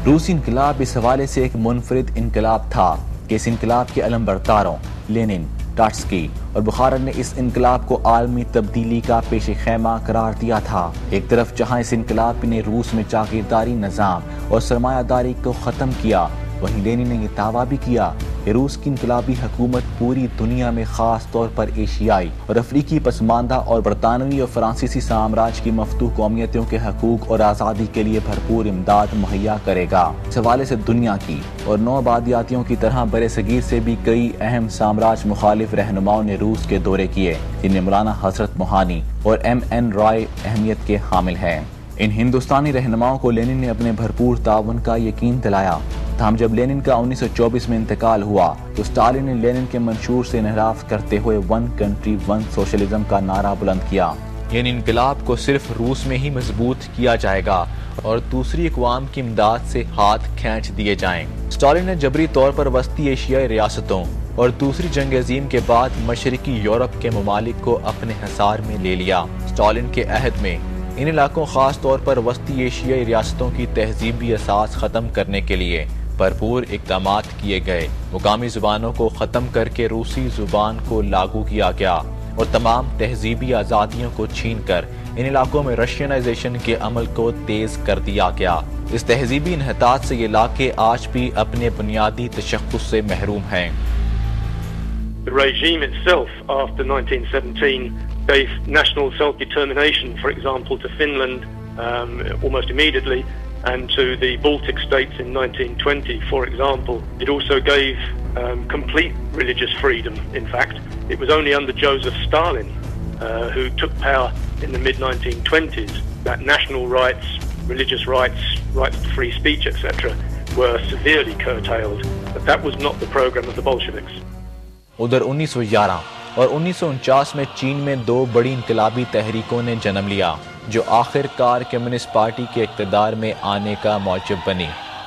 روسی انقلاب اس حوالے سے ایک منفرد انقلاب تھا کہ اس انقلاب کے علمبرداروں لینن، ٹاٹسکی اور بخارن نے اس انقلاب کو عالمی تبدیلی کا پیش خیمہ قرار دیا تھا۔ ایک طرف جہاں اس انقلاب نے روس میں جاگیرداری نظام اور سرمایہ داری کو ختم کیا، وہیں لینن نے یہ دعویٰ بھی کیا کہ روس کی انقلابی حکومت پوری دنیا میں خاص طور پر ایشیائی اور افریقی پسماندہ اور برطانوی اور فرانسیسی سامراج کی مفتوح قومیتوں کے حقوق اور آزادی کے لیے بھرپور امداد مہیا کرے گا۔ اس حوالے سے دنیا کی اور نو آبادیاتیوں کی طرح برِ صغیر سے بھی کئی اہم سامراج مخالف رہنماؤں نے روس کے دورے کیے، جن میں مولانا حضرت موہانی اور ایم این رائے اہمیت کے حامل ہیں۔ ان ہندوستانی رہنماؤں کو لینن نے اپنے بھرپور تعاون کا یقین دلایا، تاہم جب لینن کا 1924 میں انتقال ہوا تو اسٹالن نے لینن کے منشور سے انحراف کرتے ہوئے ون کنٹری ون سوشلزم کا نعرہ بلند کیا۔ ان انقلاب کو صرف روس میں ہی مضبوط کیا جائے گا اور دوسری اقوام کی امداد سے ہاتھ کھینچ دیے جائیں۔ اسٹالن نے جبری طور پر وسطی ایشیائی ریاستوں اور دوسری جنگ عظیم کے بعد مشرقی یورپ کے ممالک کو اپنے حصار میں لے لیا۔ اسٹالن کے عہد میں ان علاقوں خاص طور پر وسطی ایشیائی ریاستوں کی تہذیبی اساس ختم کرنے کے لیے بھرپور اقدامات کیے گئے۔ مقامی زبانوں کو ختم کر کے روسی زبان کو لاگو کیا گیا اور تمام تہذیبی آزادیوں کو چھین کر ان علاقوں میں رشینائزیشن کے عمل کو تیز کر دیا گیا۔ اس تہذیبی انحطاط سے یہ علاقے آج بھی اپنے بنیادی تشخص سے محروم ہیں۔ The regime itself after 1917 gave national self-determination, for example, to Finland almost immediately, and to the Baltic states in 1920, for example. It also gave complete religious freedom, in fact. It was only under Joseph Stalin, who took power in the mid-1920s, that national rights, religious rights, rights to free speech, etc., were severely curtailed. But that was not the program of the Bolsheviks. ادھر 1911 اور 1949 میں چین میں دو بڑی انقلابی تحریکوں نے جنم لیا جو آخر کار کمیونسٹ پارٹی کے اقتدار میں آنے کا موجب بنی۔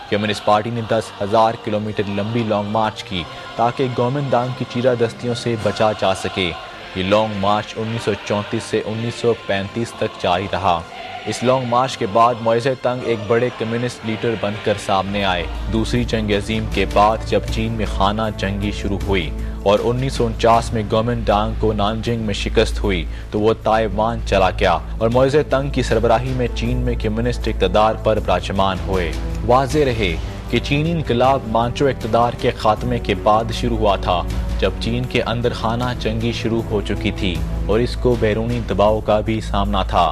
کمیونسٹ پارٹی نے 10,000 کلومیٹر لمبی لانگ مارچ کی تاکہ گومندانگ کی چیرہ دستیوں سے بچا جا سکے۔ یہ لانگ مارچ 1934 سے 1935 تک جاری رہا۔ اس لانگ مارچ کے بعد موئزے تنگ ایک بڑے کمیونسٹ لیڈر بن کر سامنے آئے۔ دوسری جنگ عظیم کے بعد جب چین میں خانہ جنگی شروع ہوئی اور 1949 میں گومندانگ کو نانجنگ میں شکست ہوئی تو وہ تائیوان چلا گیا اور موئزے تنگ کی سربراہی میں چین میں کمیونسٹ اقتدار پر براجمان ہوئے۔ واضح رہے کہ چینی انقلاب مانچو اقتدار کے خاتمے کے بعد شروع ہوا تھا، جب چین کے اندر خانہ جنگی شروع ہو چکی تھی اور اس کو بیرونی دباؤ کا بھی سامنا تھا۔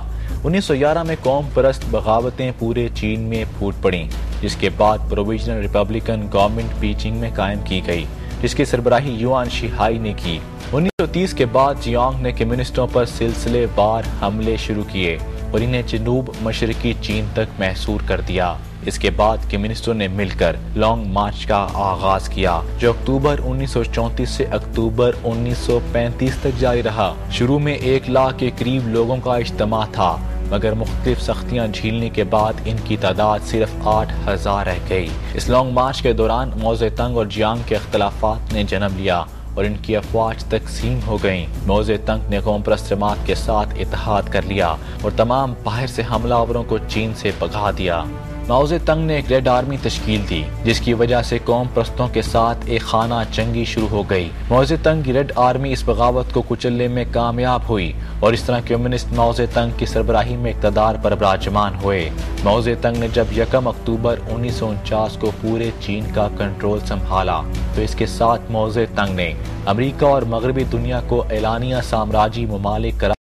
1911 میں قوم پرست بغاوتیں پورے چین میں پھوٹ پڑیں، جس کے بعد پروویژنل ریپبلکن گورنمنٹ بیجنگ میں قائم کی گئی، جس کی سربراہی یوان شیہائی نے کی۔ 1930 کے بعد جیانگ نے کمیونسٹوں پر سلسلے وار حملے شروع کیے اور انہیں جنوب مشرقی چین تک محصور کر دیا۔ اس کے بعد کمیونسٹوں نے مل کر لانگ مارچ کا آغاز کیا جو اکتوبر 1934 سے اکتوبر 1935 تک جاری رہا۔ شروع میں 1 لاکھ کے قریب لوگوں کا اجتماع تھا، مگر مختلف سختیاں جھیلنے کے بعد ان کی تعداد صرف 8,000 رہ گئی۔ اس لانگ مارچ کے دوران موزے تنگ اور جیانگ کے اختلافات نے جنم لیا اور ان کی افواج تقسیم ہو گئیں۔ موزے تنگ نے قوم پرست جماعت کے ساتھ اتحاد کر لیا اور تمام باہر سے حملہ آوروں کو چین سے بھگا دیا۔ ماؤ زے تنگ نے ایک ریڈ آرمی تشکیل دی جس کی وجہ سے قوم پرستوں کے ساتھ ایک خانہ جنگی شروع ہو گئی۔ ماؤ زے تنگ کی ریڈ آرمی اس بغاوت کو کچلنے میں کامیاب ہوئی اور اس طرح کمیونسٹ ماؤ زے تنگ کی سربراہی میں اقتدار پر براجمان ہوئے۔ ماؤ زے تنگ نے جب 1 اکتوبر 1949 کو پورے چین کا کنٹرول سنبھالا تو اس کے ساتھ ماؤ زے تنگ نے امریکہ اور مغربی دنیا کو اعلانیہ سامراجی ممالک قرار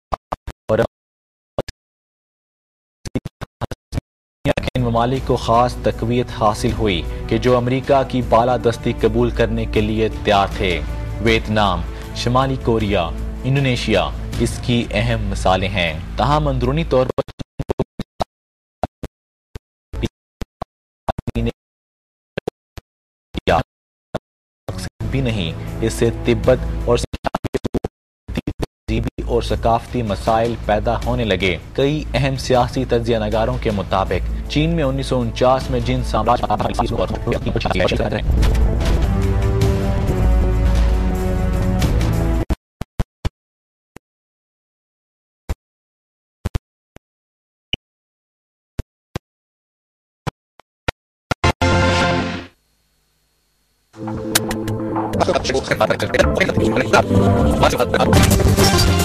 اور ان ممالک کو خاص تقویت حاصل ہوئی کہ جو امریکہ کی بالادستی قبول کرنے کے لیے تیار تھے۔ ویتنام، شمالی کوریا، انڈونیشیا اس کی اہم مثالیں ہیں۔ تاہم اندرونی طور پر بھی نہیں، اس سے تبت اور تہذیبی اور ثقافتی مسائل پیدا ہونے لگے۔ کئی اہم سیاسی تجزیہ نگاروں کے مطابق چین میں 1949 میں جن سامراج ہے